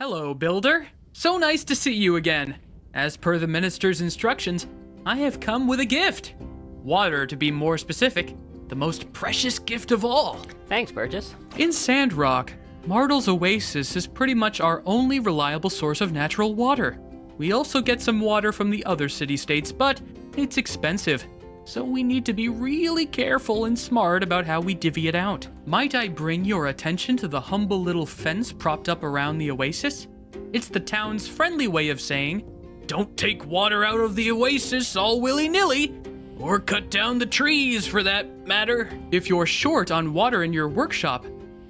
Hello, Builder. So nice to see you again. As per the minister's instructions, I have come with a gift. Water, to be more specific, the most precious gift of all. Thanks, Burgess. In Sandrock, Martel's Oasis is pretty much our only reliable source of natural water. We also get some water from the other city-states, but it's expensive, so we need to be really careful and smart about how we divvy it out. Might I bring your attention to the humble little fence propped up around the oasis? It's the town's friendly way of saying, don't take water out of the oasis all willy-nilly, or cut down the trees for that matter. If you're short on water in your workshop,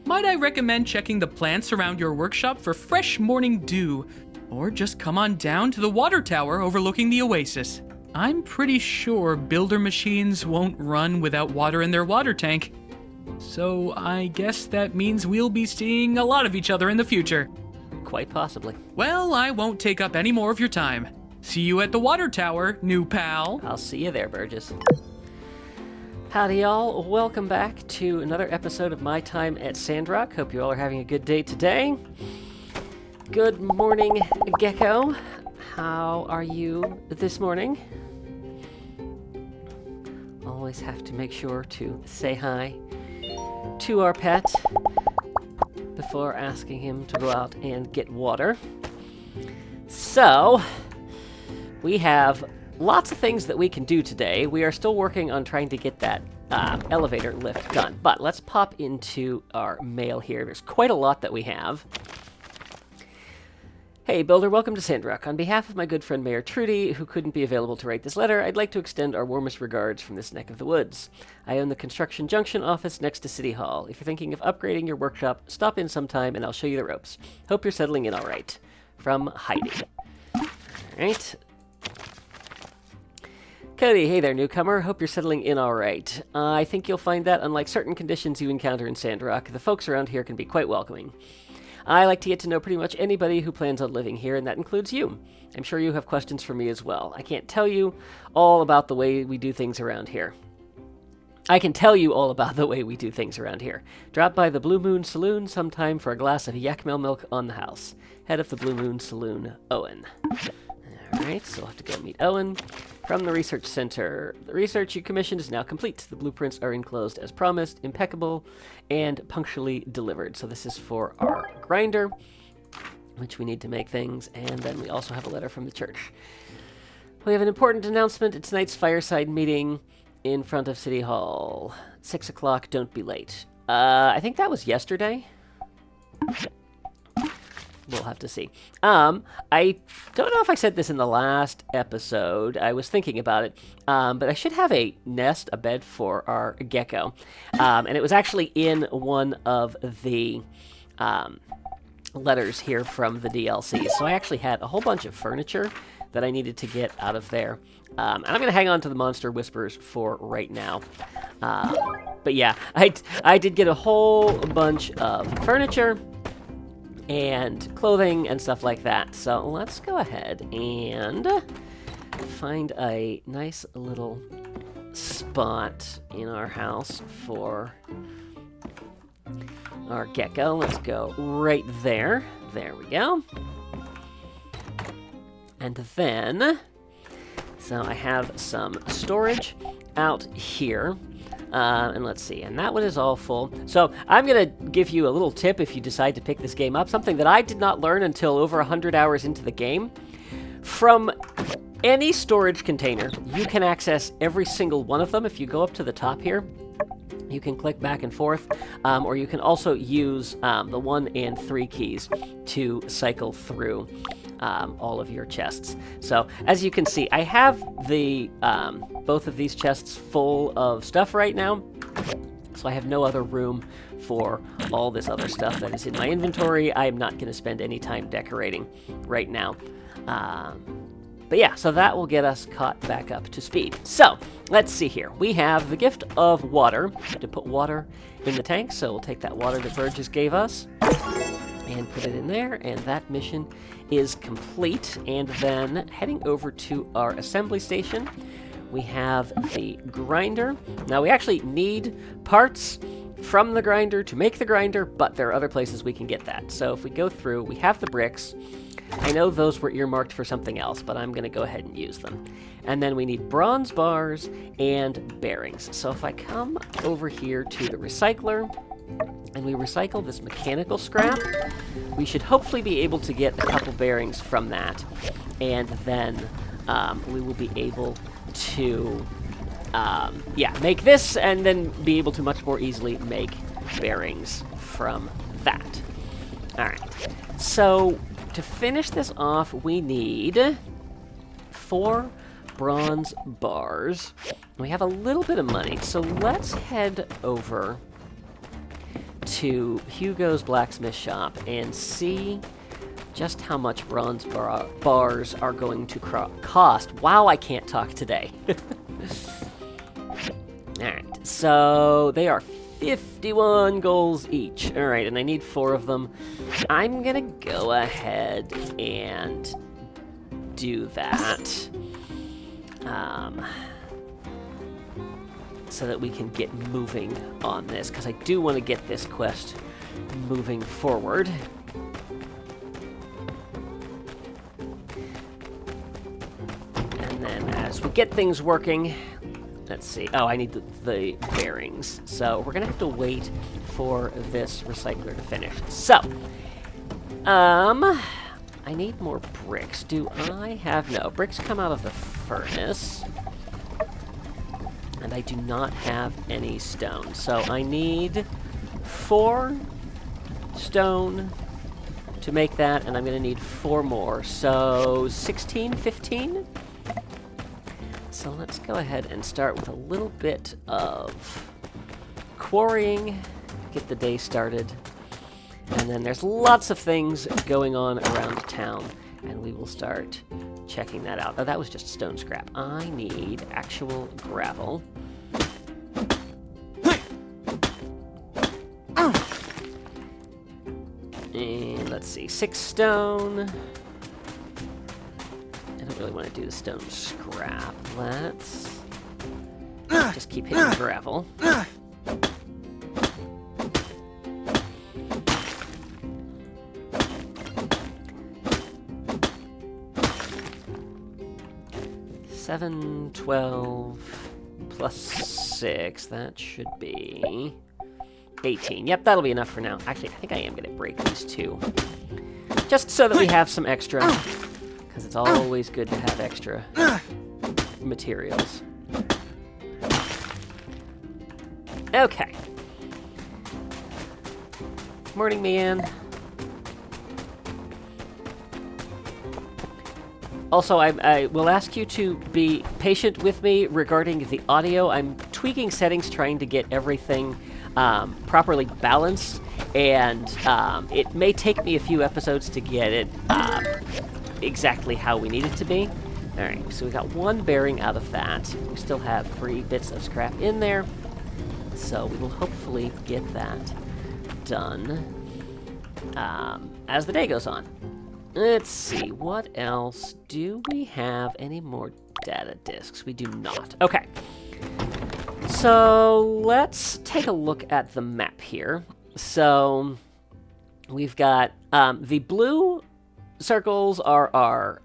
might I recommend checking the plants around your workshop for fresh morning dew, or just come on down to the water tower overlooking the oasis. I'm pretty sure builder machines won't run without water in their water tank, so I guess that means we'll be seeing a lot of each other in the future. Quite possibly. Well, I won't take up any more of your time. See you at the water tower, new pal. I'll see you there, Burgess. Howdy y'all, welcome back to another episode of My Time at Sandrock. Hope you all are having a good day today. Good morning, Gecko. How are you this morning? Always have to make sure to say hi to our pet before asking him to go out and get water. So, we have lots of things that we can do today. We are still working on trying to get that elevator lift done, but let's pop into our mail here. There's quite a lot that we have. Hey, Builder, welcome to Sandrock. On behalf of my good friend Mayor Trudy, who couldn't be available to write this letter, I'd like to extend our warmest regards from this neck of the woods. I own the Construction Junction office next to City Hall. If you're thinking of upgrading your workshop, stop in sometime and I'll show you the ropes. Hope you're settling in all right. From Heidi. All right. Cody, hey there, newcomer. Hope you're settling in all right. I think you'll find that, unlike certain conditions you encounter in Sandrock, the folks around here can be quite welcoming. I like to get to know pretty much anybody who plans on living here, and that includes you. I'm sure you have questions for me as well. I can't tell you all about the way we do things around here. I can tell you all about the way we do things around here. Drop by the Blue Moon Saloon sometime for a glass of Yakmel milk on the house. Head of the Blue Moon Saloon, Owen. Alright, so we'll have to go meet Owen. From the Research Center. The research you commissioned is now complete. The blueprints are enclosed as promised, impeccable, and punctually delivered. So this is for our grinder, which we need to make things, and then we also have a letter from the church. We have an important announcement. It's tonight's fireside meeting in front of City Hall. 6 o'clock, don't be late. I think that was yesterday. We'll have to see. I don't know if I said this in the last episode. I was thinking about it. But I should have a nest, a bed for our gecko. And it was actually in one of the letters here from the DLC. So I actually had a whole bunch of furniture that I needed to get out of there. And I'm going to hang on to the Monster Whispers for right now. But yeah, I did get a whole bunch of furniture and clothing and stuff like that. So let's go ahead and find a nice little spot in our house for our gecko. Let's go right there. There we go. And then, so I have some storage out here. And let's see, and that one is all full. So I'm going to give you a little tip if you decide to pick this game up, something that I did not learn until over 100 hours into the game. From any storage container, you can access every single one of them. If you go up to the top here, you can click back and forth, or you can also use the 1 and 3 keys to cycle through all of your chests. So as you can see, I have the both of these chests full of stuff right now, so I have no other room for all this other stuff that is in my inventory. I'm not going to spend any time decorating right now. But yeah, so that will get us caught back up to speed. So let's see here. We have the gift of water to put water in the tank. So we'll take that water that Burgess gave us and put it in there, and that mission is complete. And then heading over to our assembly station, we have the grinder. Now we actually need parts from the grinder to make the grinder, but there are other places we can get that. So if we go through, we have the bricks. I know those were earmarked for something else, but I'm going to go ahead and use them. And then we need bronze bars and bearings. So if I come over here to the recycler, and we recycle this mechanical scrap, we should hopefully be able to get a couple bearings from that. And then we will be able to, make this, and then be able to much more easily make bearings from that. All right. So to finish this off, we need 4 bronze bars. We have a little bit of money, so let's head over to Hugo's blacksmith shop and see just how much bronze bars are going to cost. Wow, I can't talk today. Alright, so they are 51 goals each. Alright, and I need 4 of them. I'm gonna go ahead and do that. So that we can get moving on this, because I do want to get this quest moving forward. And then as we get things working, let's see. Oh, I need the bearings. So we're going to have to wait for this recycler to finish. So, I need more bricks. Do I have... No, bricks come out of the furnace. And I do not have any stone. So I need 4 stone to make that, and I'm going to need 4 more. So 16, 15? So let's go ahead and start with a little bit of quarrying, get the day started. And then there's lots of things going on around town, and we will start checking that out. Oh, that was just stone scrap. I need actual gravel. And let's see, 6 stone. I don't really want to do the stone scrap. Let's just keep hitting gravel. Seven, 12, plus 6, that should be 18. Yep, that'll be enough for now. Actually, I think I am going to break these 2. Just so that we have some extra, because it's always good to have extra materials. Okay. Morning, Mian. Also, I will ask you to be patient with me regarding the audio. I'm tweaking settings, trying to get everything properly balanced, and it may take me a few episodes to get it exactly how we need it to be. All right, so we got 1 bearing out of that. We still have 3 bits of scrap in there, so we will hopefully get that done as the day goes on. Let's see, what else? Do we have any more data disks? We do not. Okay. So let's take a look at the map here. So we've got the blue circles are our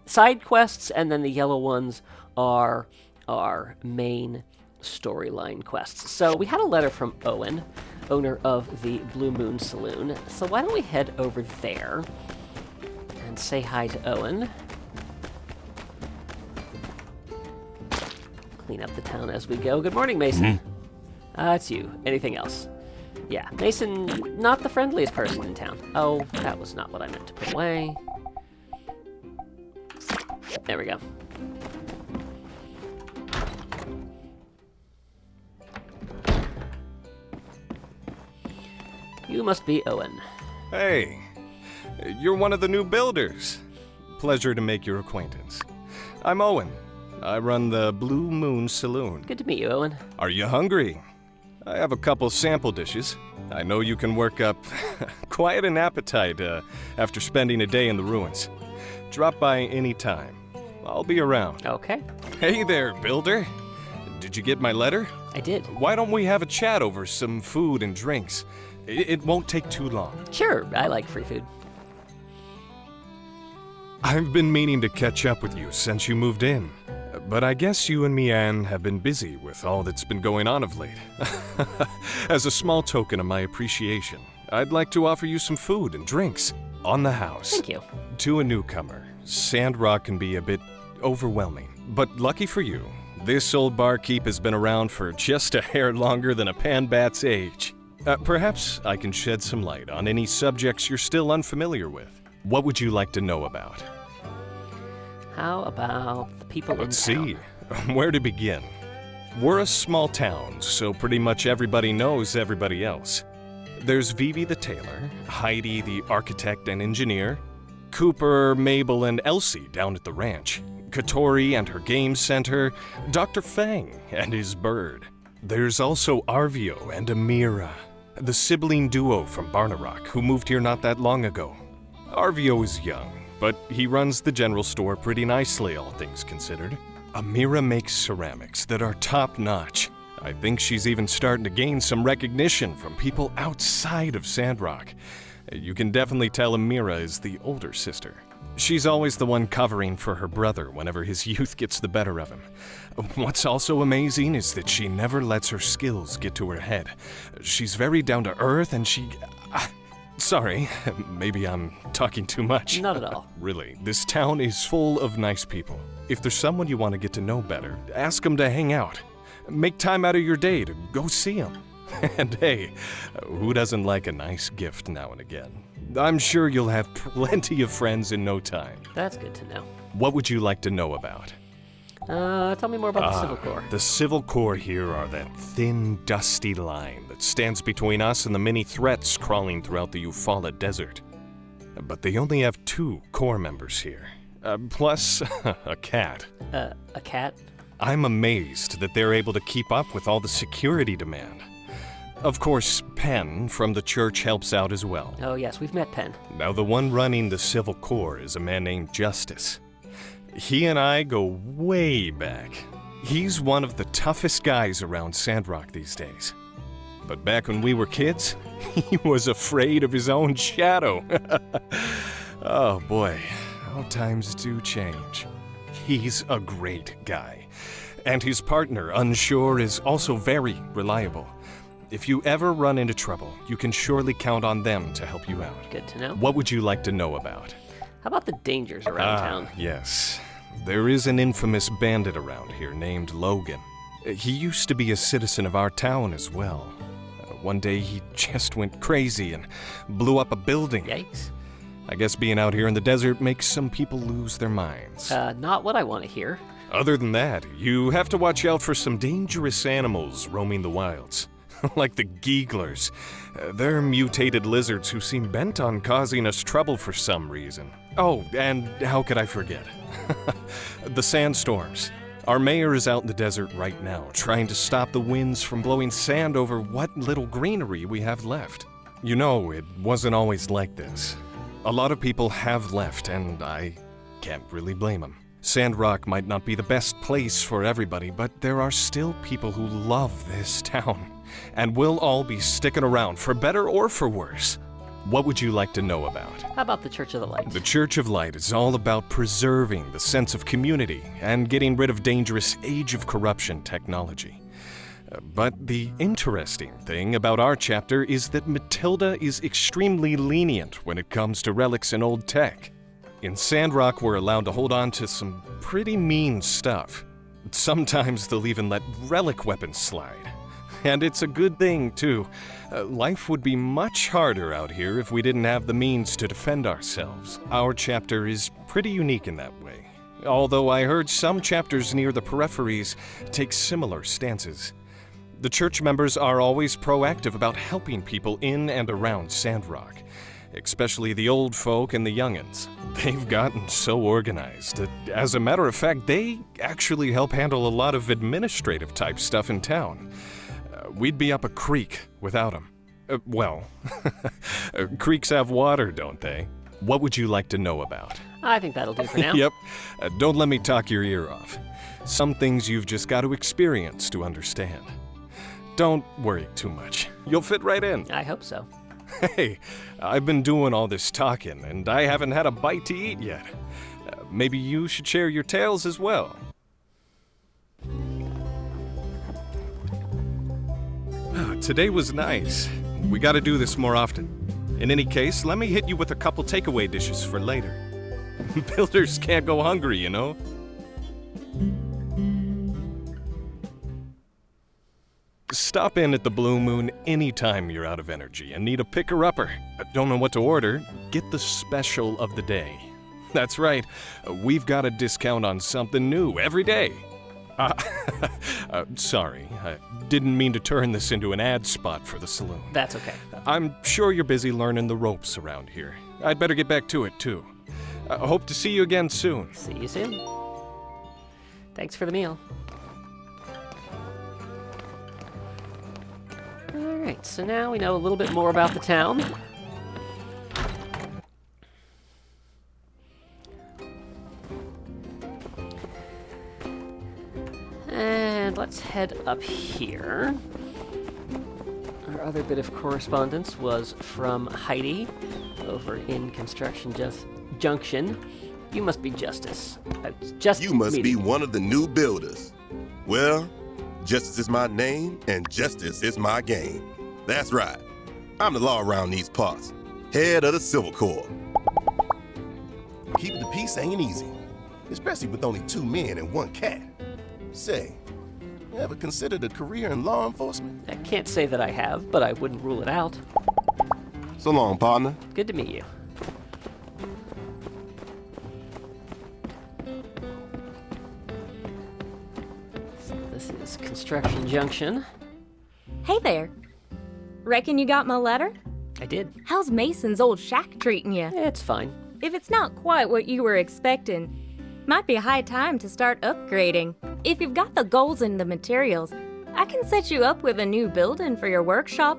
side quests, and then the yellow ones are our main storyline quests. So we had a letter from Owen, owner of the Blue Moon Saloon. So why don't we head over there and say hi to Owen. Clean up the town as we go. Good morning, Mason. It's you. Anything else? Yeah, Mason, not the friendliest person in town. Oh, that was not what I meant to put away. There we go. You must be Owen. Hey, you're one of the new builders. Pleasure to make your acquaintance. I'm Owen. I run the Blue Moon Saloon. Good to meet you, Owen. Are you hungry? I have a couple sample dishes. I know you can work up quite an appetite after spending a day in the ruins. Drop by any time. I'll be around. Okay. Hey there, builder. Did you get my letter? I did. Why don't we have a chat over some food and drinks? It won't take too long. Sure, I like free food. I've been meaning to catch up with you since you moved in. But I guess you and Mian have been busy with all that's been going on of late. As a small token of my appreciation, I'd like to offer you some food and drinks on the house. Thank you. To a newcomer, Sandrock can be a bit overwhelming. But lucky for you, this old barkeep has been around for just a hair longer than a panbat's age. Perhaps I can shed some light on any subjects you're still unfamiliar with. What would you like to know about? How about the people Let's in town? see. Where to begin? We're a small town, so pretty much everybody knows everybody else. There's Vivi the tailor, Heidi the architect and engineer, Cooper, Mabel, and Elsie down at the ranch, Katori and her game center, Dr. Fang and his bird. There's also Arvio and Amira, the sibling duo from Barnarock who moved here not that long ago. Arvio is young, but he runs the general store pretty nicely, all things considered. Amira makes ceramics that are top-notch. I think she's even starting to gain some recognition from people outside of Sandrock. You can definitely tell Amira is the older sister. She's always the one covering for her brother whenever his youth gets the better of him. What's also amazing is that she never lets her skills get to her head. She's very down to earth and she... Sorry, maybe I'm talking too much. Not at all. Really, this town is full of nice people. If there's someone you want to get to know better, ask them to hang out. Make time out of your day to go see them. And hey, who doesn't like a nice gift now and again? I'm sure you'll have plenty of friends in no time. That's good to know. What would you like to know about? Tell me more about the Civil Corps. The Civil Corps here are that thin, dusty line that stands between us and the many threats crawling throughout the Eufaula Desert. But they only have 2 Corps members here, plus a cat. A cat? I'm amazed that they're able to keep up with all the security demand. Of course, Penn from the church helps out as well. Oh yes, we've met Penn. Now the one running the Civil Corps is a man named Justice. He and I go way back. He's one of the toughest guys around Sandrock these days. But back when we were kids, he was afraid of his own shadow. Oh boy, how times do change. He's a great guy. And his partner, Unsure, is also very reliable. If you ever run into trouble, you can surely count on them to help you out. Good to know. What would you like to know about? How about the dangers around town? Yes. There is an infamous bandit around here named Logan. He used to be a citizen of our town as well. One day he just went crazy and blew up a building. Yikes. I guess being out here in the desert makes some people lose their minds. Not what I want to hear. Other than that, you have to watch out for some dangerous animals roaming the wilds. Like the Geeglers. They're mutated lizards who seem bent on causing us trouble for some reason. Oh, and how could I forget? The sandstorms. Our mayor is out in the desert right now, trying to stop the winds from blowing sand over what little greenery we have left. You know, it wasn't always like this. A lot of people have left, and I can't really blame them. Sandrock might not be the best place for everybody, but there are still people who love this town. And we'll all be sticking around, for better or for worse. What would you like to know about? How about the Church of the Light? The Church of Light is all about preserving the sense of community and getting rid of dangerous Age of Corruption technology. But the interesting thing about our chapter is that Matilda is extremely lenient when it comes to relics and old tech. In Sandrock, we're allowed to hold on to some pretty mean stuff. Sometimes they'll even let relic weapons slide. And it's a good thing, too. Life would be much harder out here if we didn't have the means to defend ourselves. Our chapter is pretty unique in that way. Although I heard some chapters near the peripheries take similar stances. The church members are always proactive about helping people in and around Sandrock, especially the old folk and the youngins. They've gotten so organized that, as a matter of fact, they actually help handle a lot of administrative type stuff in town. We'd be up a creek without them. Creeks have water, don't they? What would you like to know about? I think that'll do for now. Yep. Don't let me talk your ear off. Some things you've just got to experience to understand. don't worry too much. You'll fit right in. I hope so. Hey, I've been doing all this talking, and I haven't had a bite to eat yet. Maybe you should share your tales as well. Today was nice. We gotta do this more often. In any case, let me hit you with a couple takeaway dishes for later. Builders can't go hungry, you know? Stop in at the Blue Moon anytime you're out of energy and need a picker-upper. Don't know what to order? Get the special of the day. That's right, we've got a discount on something new every day. Sorry, I didn't mean to turn this into an ad spot for the saloon. That's okay. I'm sure you're busy learning the ropes around here. I'd better get back to it, too. Hope to see you again soon. See you soon. Thanks for the meal. Alright, so now we know a little bit more about the town. And let's head up here. Our other bit of correspondence was from Heidi over in Construction Junction. You must be Justice. You must be one of the new builders. Well, Justice is my name, and justice is my game. That's right. I'm the law around these parts. Head of the Civil Corps. Keeping the peace ain't easy, especially with only 2 men and 1 cat. Say, you ever considered a career in law enforcement? I can't say that I have, but I wouldn't rule it out. So long, partner. Good to meet you. So this is Construction Junction. Hey there. Reckon you got my letter? I did. How's Mason's old shack treating you? It's fine. If it's not quite what you were expecting, might be high time to start upgrading. If you've got the goals and the materials, I can set you up with a new building for your workshop,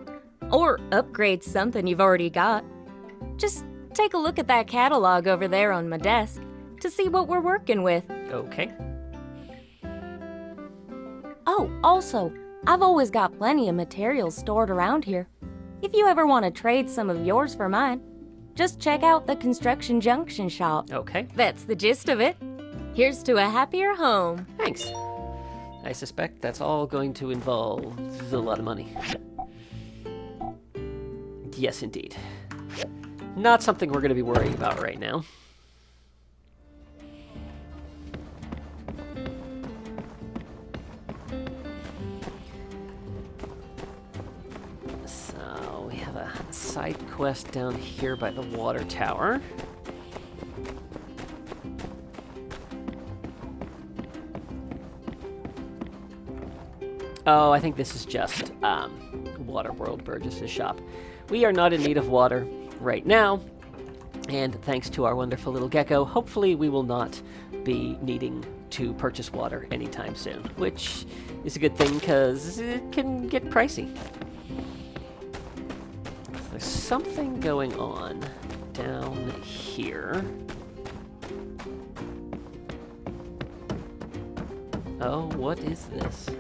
or upgrade something you've already got. Just take a look at that catalog over there on my desk to see what we're working with. Okay. Oh, also, I've always got plenty of materials stored around here. If you ever want to trade some of yours for mine, just check out the Construction Junction shop. Okay. That's the gist of it. Here's to a happier home. Thanks. I suspect that's all going to involve a lot of money. Yes, indeed. Not something we're going to be worrying about right now. So, we have a side quest down here by the water tower. Oh, I think this is just Waterworld Burgess's shop. We are not in need of water right now, and thanks to our wonderful little gecko, hopefully we will not be needing to purchase water anytime soon, which is a good thing because it can get pricey. There's something going on down here. Oh, what is this?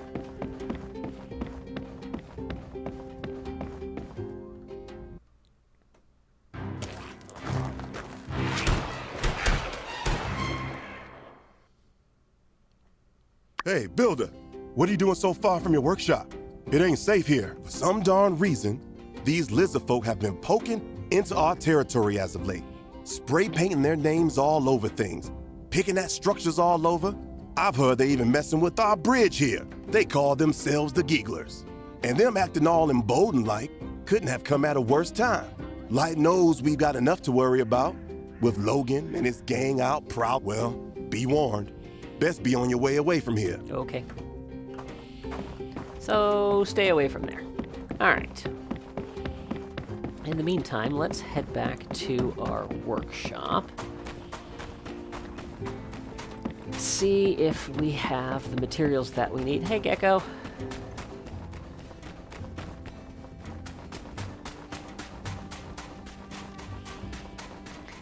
Hey, builder, what are you doing so far from your workshop? It ain't safe here. For some darn reason, these lizard folk have been poking into our territory as of late. Spray painting their names all over things, picking at structures all over. I've heard they even messing with our bridge here. They call themselves the Gigglers. And them acting all emboldened like couldn't have come at a worse time. Light knows we've got enough to worry about. With Logan and his gang out proud, well, be warned. Best be on your way away from here. Okay. So, stay away from there. Alright. In the meantime, let's head back to our workshop. See if we have the materials that we need. Hey, Gecko.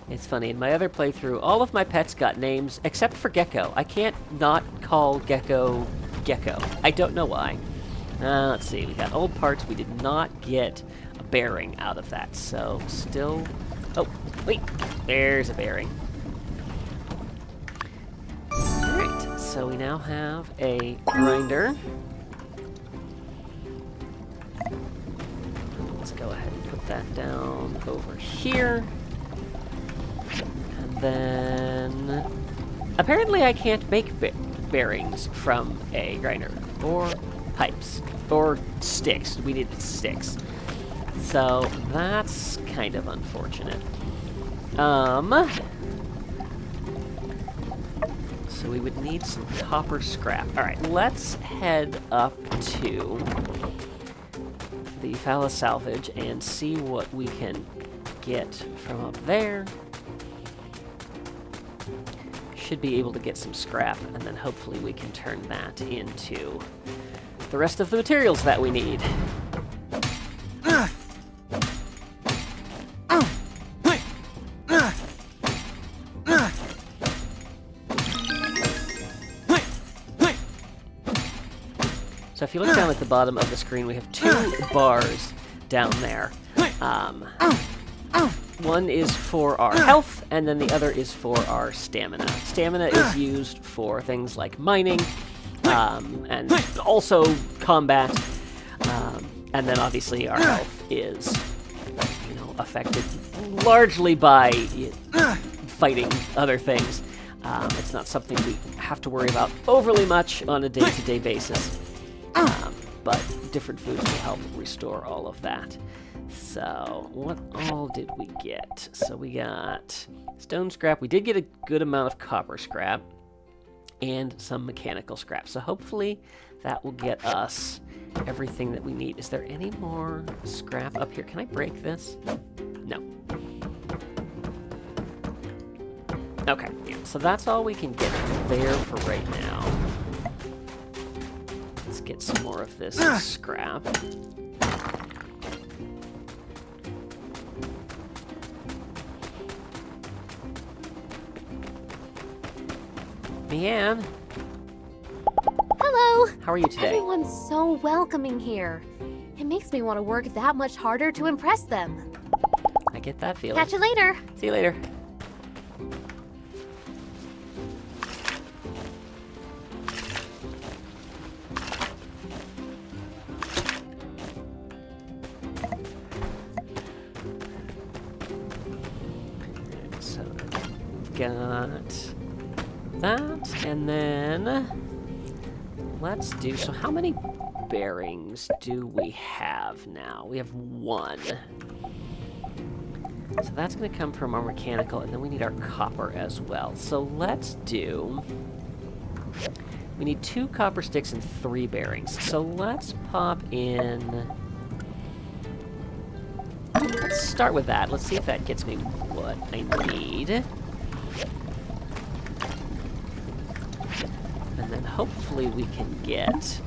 It's funny, in my other playthrough, all of my pets got names except for Gecko. I can't not call Gecko Gecko. I don't know why. Let's see, we got old parts. We did not get a bearing out of that, so still... Oh, wait, there's a bearing. Alright, so we now have a grinder. Let's go ahead and put that down over here. And then... Apparently I can't make bearings from a grinder, or pipes, or sticks. We needed sticks. So that's kind of unfortunate. So we would need some copper scrap. Alright, let's head up to the Phallus Salvage and see what we can get from up there. Should be able to get some scrap, and then hopefully we can turn that into the rest of the materials that we need. So if you look down at the bottom of the screen, we have 2 bars down there. One is for our health, and then the other is for our stamina. Stamina is used for things like mining, and also combat. And then obviously our health is, affected largely by fighting other things. It's not something we have to worry about overly much on a day-to-day basis. But different foods will help restore all of that. So, what all did we get? So we got stone scrap. We did get a good amount of copper scrap and some mechanical scrap. So hopefully that will get us everything that we need. Is there any more scrap up here? Can I break this? No. Okay, yeah, so that's all we can get there for right now. Let's get some more of this scrap. Leanne. Hello! How are you today? Everyone's so welcoming here. It makes me want to work that much harder to impress them. I get that feeling. Catch you later. See you later. So, we've got that, and then let's do, so how many bearings do we have now? We have 1. So that's going to come from our mechanical, and then we need our copper as well. So let's do, we need 2 copper sticks and 3 bearings. So let's pop in, let's start with that. Let's see if that gets me what I need. And then hopefully we can get,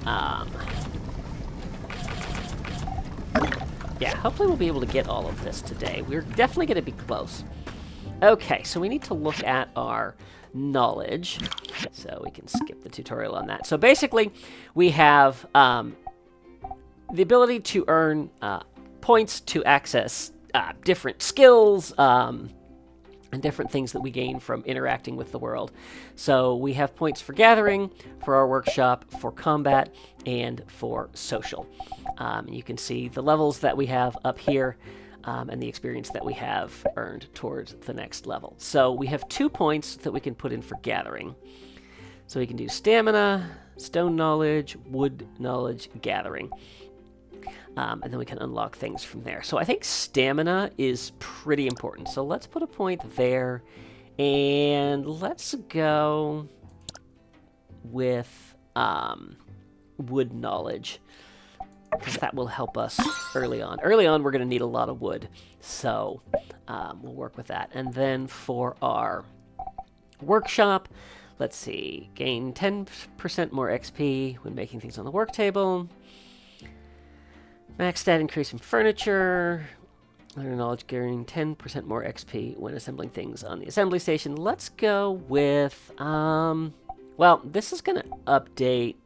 yeah, hopefully we'll be able to get all of this today. We're definitely going to be close. Okay, so we need to look at our knowledge. So we can skip the tutorial on that. So basically, we have the ability to earn points to access different skills, and different things that we gain from interacting with the world. So we have points for gathering, for our workshop, for combat, and for social. You can see the levels that we have up here, and the experience that we have earned towards the next level. So we have 2 points that we can put in for gathering. So we can do stamina, stone knowledge, wood knowledge, gathering. And then we can unlock things from there. So I think stamina is pretty important. So let's put a point there. And let's go with wood knowledge, because that will help us early on. Early on, we're going to need a lot of wood. So we'll work with that. And then for our workshop, let's see. Gain 10% more XP when making things on the work table. Max stat increase in furniture. Learn knowledge gaining 10% more XP when assembling things on the assembly station. Let's go with, well, this is going to update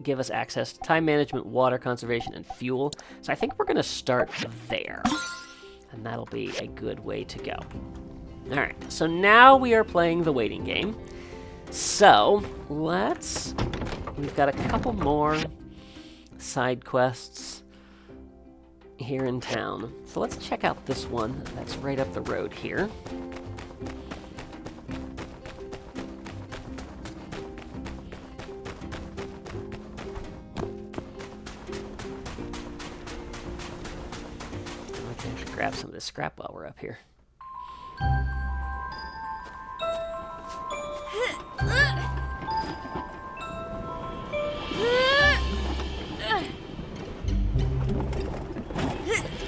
give us access to time management, water conservation, and fuel. So I think we're going to start there. And that'll be a good way to go. All right, so now we are playing the waiting game. So we've got a couple more side quests here in town. So let's check out this one that's right up the road here. Grab some of this scrap while we're up here.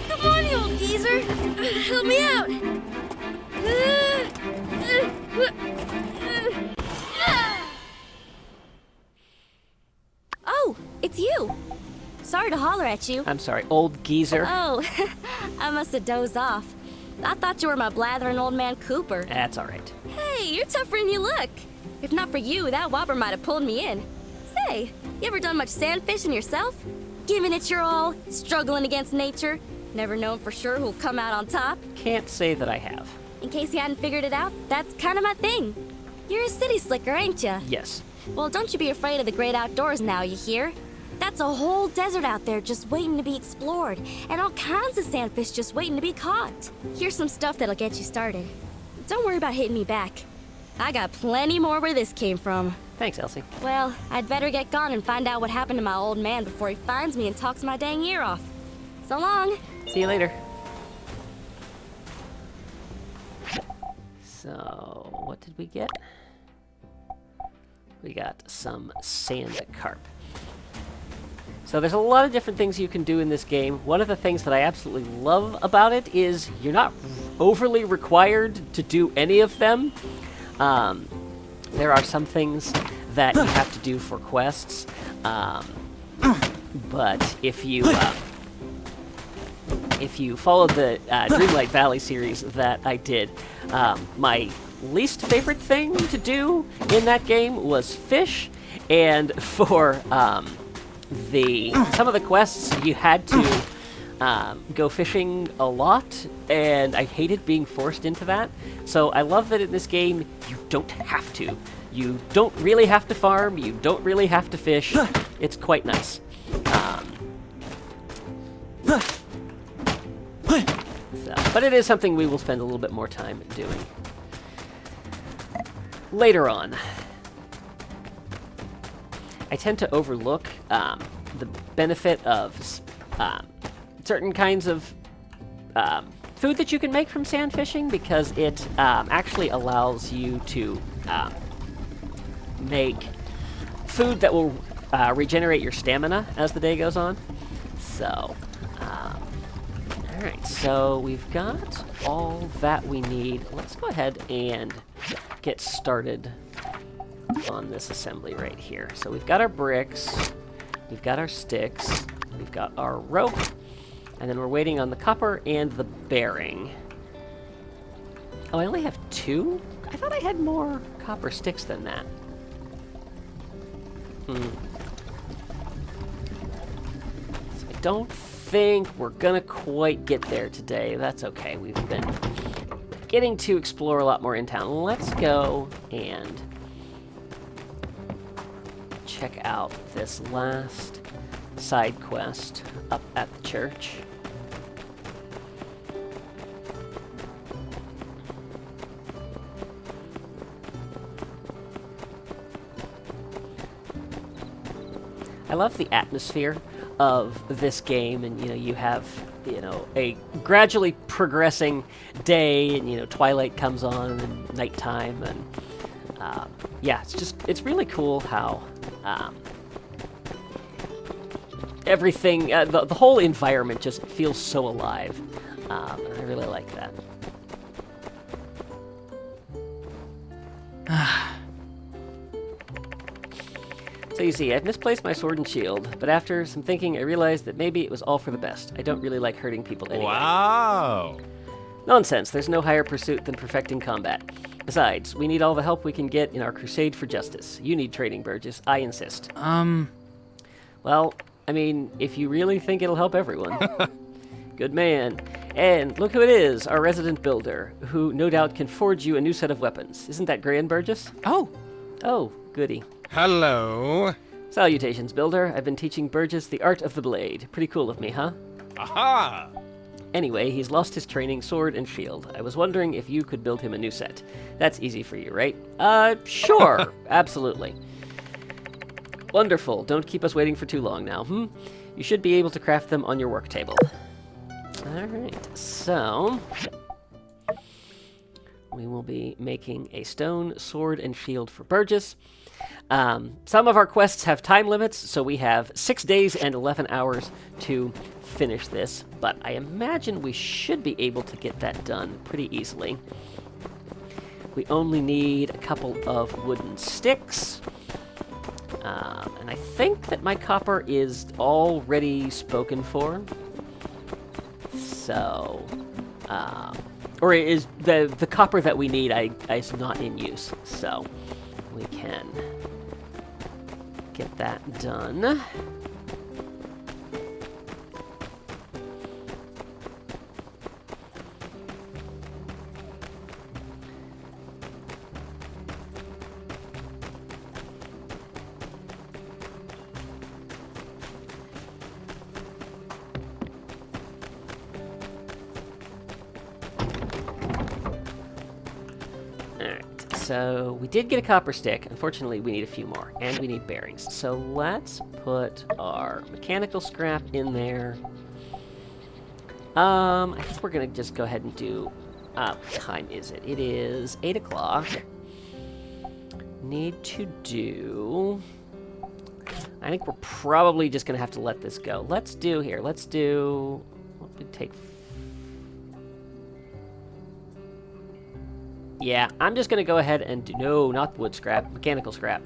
Come on, you old geezer! Help me out! Oh, it's you. Sorry to holler at you. I'm sorry, old geezer. Oh, I must have dozed off. I thought you were my blathering old man Cooper. That's all right. Hey, you're tougher than you look. If not for you, that whopper might have pulled me in. Say, you ever done much sand fishing yourself? Giving it your all, struggling against nature, never known for sure who'll come out on top? Can't say that I have. In case you hadn't figured it out, that's kind of my thing. You're a city slicker, ain't ya? Yes. Well, don't you be afraid of the great outdoors now, you hear? That's a whole desert out there just waiting to be explored, and all kinds of sandfish just waiting to be caught. Here's some stuff that'll get you started. Don't worry about hitting me back. I got plenty more where this came from. Thanks, Elsie. Well, I'd better get gone and find out what happened to my old man before he finds me and talks my dang ear off. So long. See you later. So, what did we get? We got some sand carp. So there's a lot of different things you can do in this game. One of the things that I absolutely love about it is you're not overly required to do any of them. There are some things that you have to do for quests, but if you follow the Dreamlight Valley series that I did, my least favorite thing to do in that game was fish, and for some of the quests you had to go fishing a lot, and I hated being forced into that. So I love that in this game you don't have to. You don't really have to farm, you don't really have to fish. It's quite nice. But it is something we will spend a little bit more time doing later on. I tend to overlook the benefit of certain kinds of food that you can make from sand fishing, because it actually allows you to make food that will regenerate your stamina as the day goes on. So, alright, so we've got all that we need. Let's go ahead and get started on this assembly right here. So we've got our bricks, we've got our sticks, we've got our rope, and then we're waiting on the copper and the bearing. Oh, I only have 2? I thought I had more copper sticks than that. So I don't think we're gonna quite get there today. That's okay. We've been getting to explore a lot more in town. Let's go and check out this last side quest up at the church. I love the atmosphere of this game, and you have a gradually progressing day, and twilight comes on and nighttime, and yeah, it's really cool how everything, the whole environment just feels so alive. And I really like that. So you see, I've misplaced my sword and shield, but after some thinking, I realized that maybe it was all for the best. I don't really like hurting people anyway. Wow! Nonsense, there's no higher pursuit than perfecting combat. Besides, we need all the help we can get in our crusade for justice. You need training, Burgess. I insist. Well, I mean, if you really think it'll help everyone. Good man. And look who it is, our resident builder, who no doubt can forge you a new set of weapons. Isn't that Gran Burgess? Oh, Oh, goody. Hello. Salutations, builder. I've been teaching Burgess the art of the blade. Pretty cool of me, huh? Aha! Anyway, he's lost his training sword and shield. I was wondering if you could build him a new set. That's easy for you, right? Sure. Absolutely. Wonderful. Don't keep us waiting for too long now, You should be able to craft them on your work table. Alright, so... we will be making a stone sword and shield for Burgess. Some of our quests have time limits, so we have 6 days and 11 hours to finish this, but I imagine we should be able to get that done pretty easily. We only need a couple of wooden sticks, and I think that my copper is already spoken for, so... or is the copper that we need is not in use, so we can get that done. So we did get a copper stick. Unfortunately, we need a few more, and we need bearings. So let's put our mechanical scrap in there. I think we're gonna just go ahead and do. What time is it? It is 8 o'clock. Need to do. I think we're probably just gonna have to let this go. Let's do here. Let's do. What would take? Yeah, I'm just going to go ahead and do... No, not wood scrap. Mechanical scrap.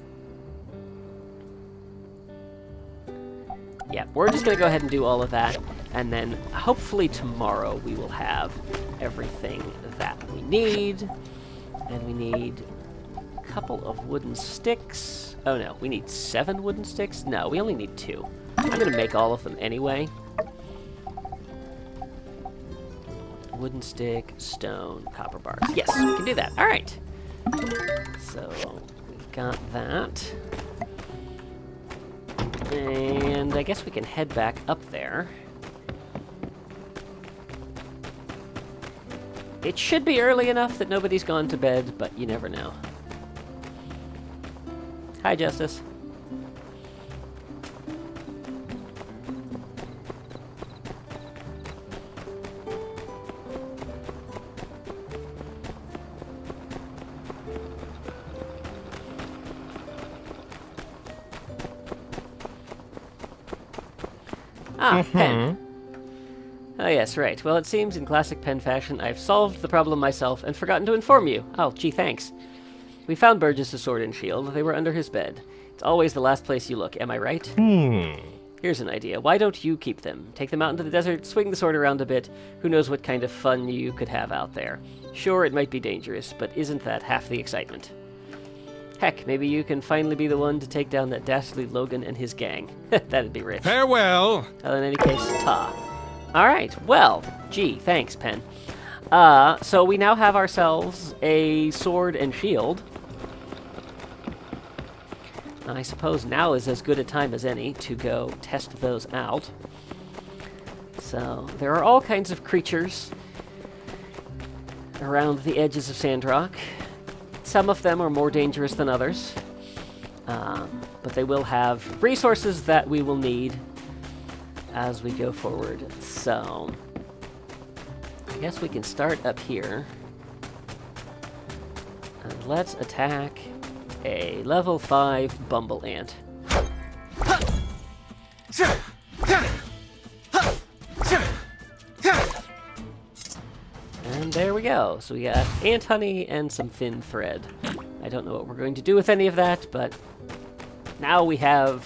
Yeah, we're just going to go ahead and do all of that. And then hopefully tomorrow we will have everything that we need. And we need a couple of wooden sticks. Oh no, we need 7 wooden sticks? No, we only need 2. I'm going to make all of them anyway. Wooden stick, stone, copper bars. Yes, we can do that. All right. So we've got that. And I guess we can head back up there. It should be early enough that nobody's gone to bed, but you never know. Hi, Justice. Ah, Pen. Oh yes, right. Well, it seems in classic Pen fashion, I've solved the problem myself and forgotten to inform you. Oh, gee, thanks. We found Burgess' sword and shield. They were under his bed. It's always the last place you look, am I right? Here's an idea. Why don't you keep them? Take them out into the desert, swing the sword around a bit. Who knows what kind of fun you could have out there. Sure, it might be dangerous, but isn't that half the excitement? Heck, maybe you can finally be the one to take down that dastardly Logan and his gang. That'd be rich. Farewell. Well, in any case, ta. Alright, well, gee, thanks, Pen. So we now have ourselves a sword and shield. I suppose now is as good a time as any to go test those out. So, there are all kinds of creatures around the edges of Sandrock. Some of them are more dangerous than others, but they will have resources that we will need as we go forward. So, I guess we can start up here. And let's attack a level 5 Bumble Ant. And there we go. So we got ant honey and some thin thread. I don't know what we're going to do with any of that, but now we have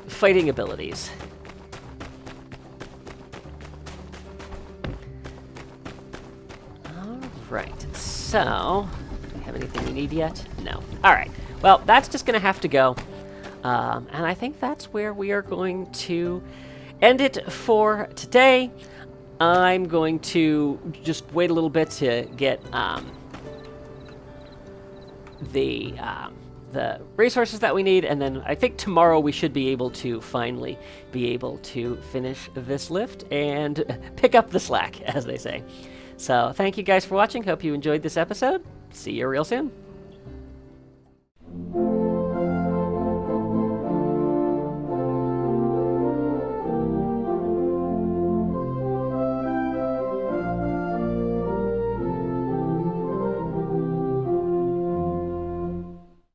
fighting abilities. Alright, so do we have anything we need yet? No. Alright. Well, that's just gonna have to go. And I think that's where we are going to end it for today. I'm going to just wait a little bit to get the resources that we need, and then I think tomorrow we should be able to finally be able to finish this lift and pick up the slack, as they say. So thank you guys for watching. Hope you enjoyed this episode. See you real soon.